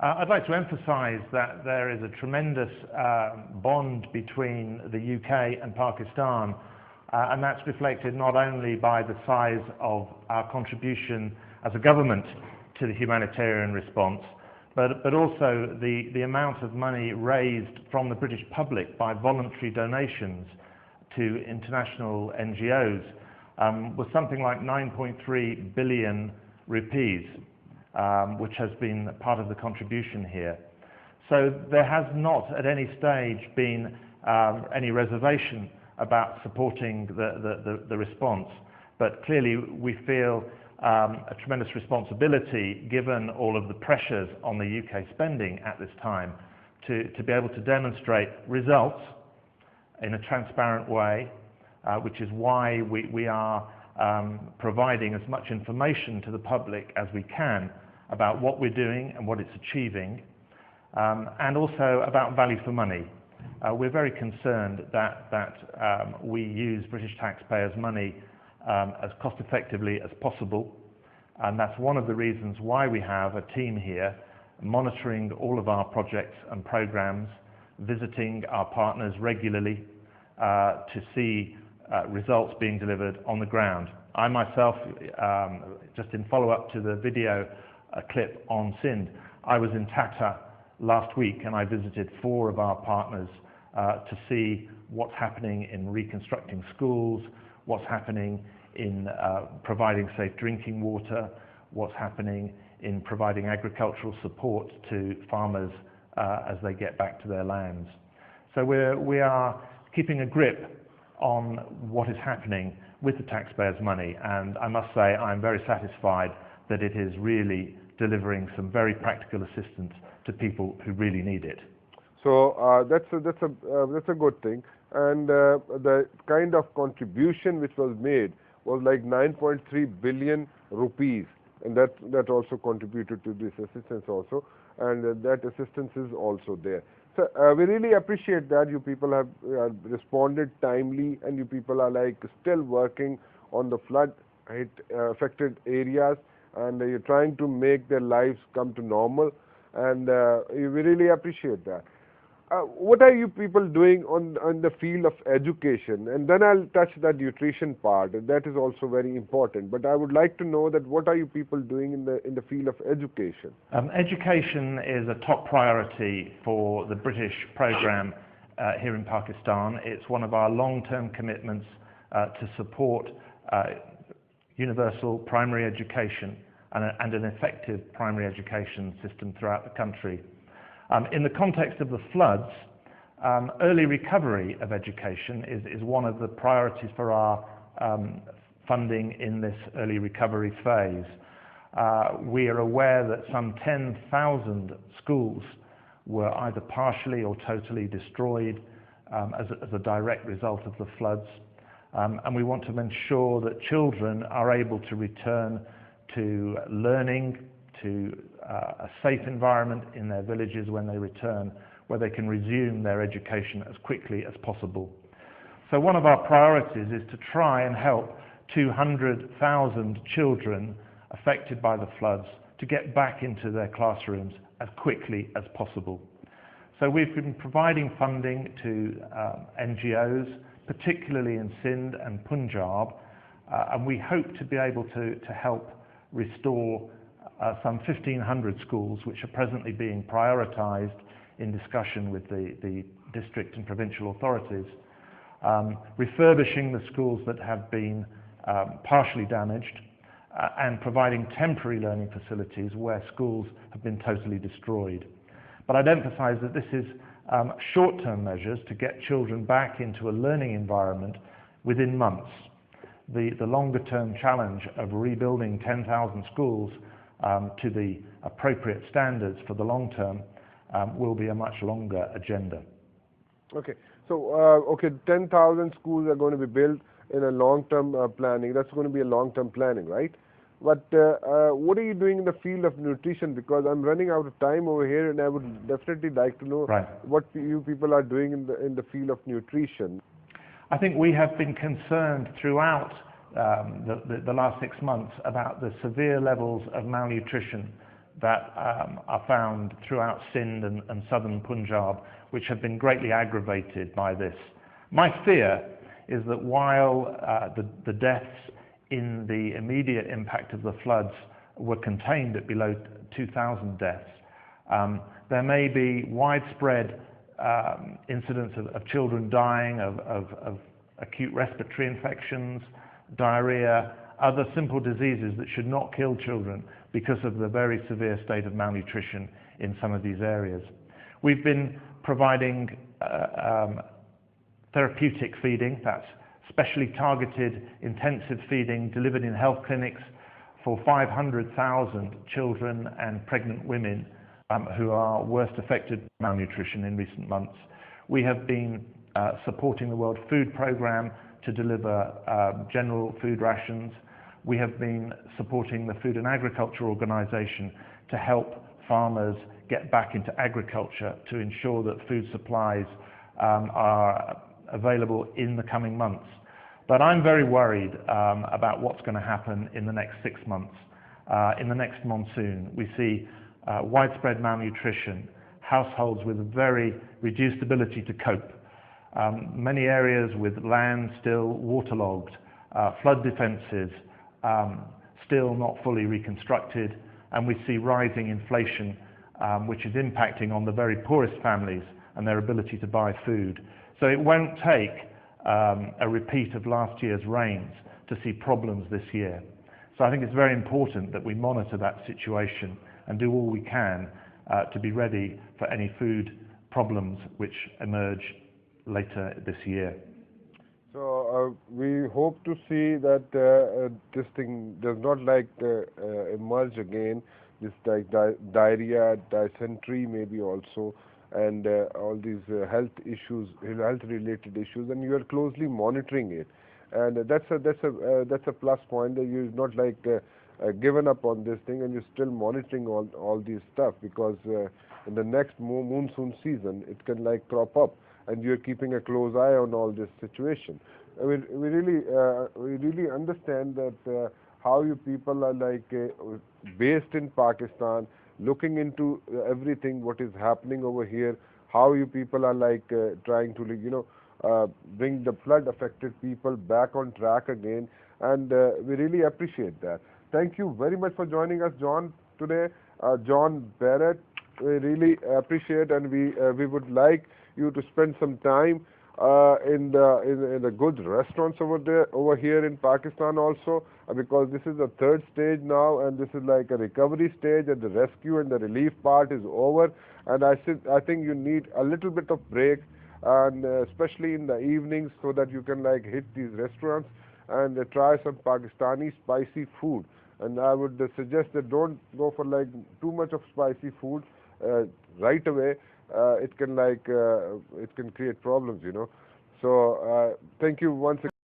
I'd like to emphasize that there is a tremendous bond between the UK and Pakistan, and that's reflected not only by the size of our contribution as a government to the humanitarian response, but also the amount of money raised from the British public by voluntary donations to international NGOs was something like 9.3 billion rupees, which has been part of the contribution here. So there has not at any stage been any reservation about supporting the response, but clearly we feel a tremendous responsibility, given all of the pressures on the UK spending at this time, to be able to demonstrate results in a transparent way, which is why we are providing as much information to the public as we can about what we're doing and what it's achieving, and also about value for money. We're very concerned that we use British taxpayers' money as cost effectively as possible, and that's one of the reasons why we have a team here monitoring all of our projects and programs, visiting our partners regularly to see results being delivered on the ground. I myself, just in follow-up to the video clip on Sindh, I was in Tata last week and I visited 4 of our partners to see what's happening in reconstructing schools, what's happening in providing safe drinking water, what's happening in providing agricultural support to farmers as they get back to their lands. So we are keeping a grip on what is happening with the taxpayers' money, and I must say I'm very satisfied that it is really delivering some very practical assistance to people who really need it. So that's a good thing, and the kind of contribution which was made was like 9.3 billion rupees, and that also contributed to this assistance also, and that assistance is also there. So we really appreciate that you people have responded timely, and you people are like still working on the flood affected areas, and you're trying to make their lives come to normal, and we really appreciate that. What are you people doing on the field of education? And then I'll touch the nutrition part, and that is also very important. But I would like to know that what are you people doing in the field of education? Education is a top priority for the British programme here in Pakistan. It's one of our long-term commitments to support universal primary education and an effective primary education system throughout the country. In the context of the floods, early recovery of education is one of the priorities for our funding in this early recovery phase. We are aware that some 10,000 schools were either partially or totally destroyed as a direct result of the floods, and we want to ensure that children are able to return to learning, to a safe environment in their villages when they return, where they can resume their education as quickly as possible. So one of our priorities is to try and help 200,000 children affected by the floods to get back into their classrooms as quickly as possible. So we've been providing funding to NGOs, particularly in Sindh and Punjab, and we hope to be able to help restore some 1,500 schools which are presently being prioritised in discussion with the district and provincial authorities, refurbishing the schools that have been partially damaged, and providing temporary learning facilities where schools have been totally destroyed. But I'd emphasise that this is short-term measures to get children back into a learning environment within months. The longer-term challenge of rebuilding 10,000 schools to the appropriate standards for the long term will be a much longer agenda. Okay, so 10,000 schools are going to be built in a long-term planning. That's going to be a long-term planning, right? But what are you doing in the field of nutrition? Because I'm running out of time over here, and I would definitely like to know what you people are doing in the field of nutrition. I think we have been concerned throughout the last 6 months about the severe levels of malnutrition that are found throughout Sindh and southern Punjab, which have been greatly aggravated by this. My fear is that while the deaths in the immediate impact of the floods were contained at below 2,000 deaths, there may be widespread incidents of children dying of acute respiratory infections, diarrhea, other simple diseases that should not kill children because of the very severe state of malnutrition in some of these areas. We've been providing therapeutic feeding, that's specially targeted intensive feeding delivered in health clinics for 500,000 children and pregnant women who are worst affected by malnutrition in recent months. We have been supporting the World Food Programme to deliver general food rations. We have been supporting the Food and Agriculture Organization to help farmers get back into agriculture to ensure that food supplies are available in the coming months. But I'm very worried about what's going to happen in the next 6 months. In the next monsoon, we see widespread malnutrition, households with very reduced ability to cope, many areas with land still waterlogged, flood defences still not fully reconstructed, and we see rising inflation, which is impacting on the very poorest families and their ability to buy food. So it won't take a repeat of last year's rains to see problems this year. So I think it's very important that we monitor that situation and do all we can to be ready for any food problems which emerge later this year. So we hope to see that this thing does not emerge again, this diarrhea, dysentery maybe also, and all these health issues, health-related issues, and you are closely monitoring it, and that's a plus point that you're not given up on this thing, and you're still monitoring all these stuff, because in the next monsoon season it can crop up, and you're keeping a close eye on all this situation. We really understand that how you people are based in Pakistan, looking into everything what is happening over here, how you people are trying to bring the flood affected people back on track again, and we really appreciate that. Thank you very much for joining us, John, today. John Barrett, we really appreciate, and we would like you to spend some time in the good restaurants over here in Pakistan also, because this is the third stage now, and this is a recovery stage, and the rescue and the relief part is over, and I think you need a little bit of break, and especially in the evenings, so that you can hit these restaurants and try some Pakistani spicy food. And I would suggest that don't go for too much of spicy food right away. It can create problems, So thank you once again.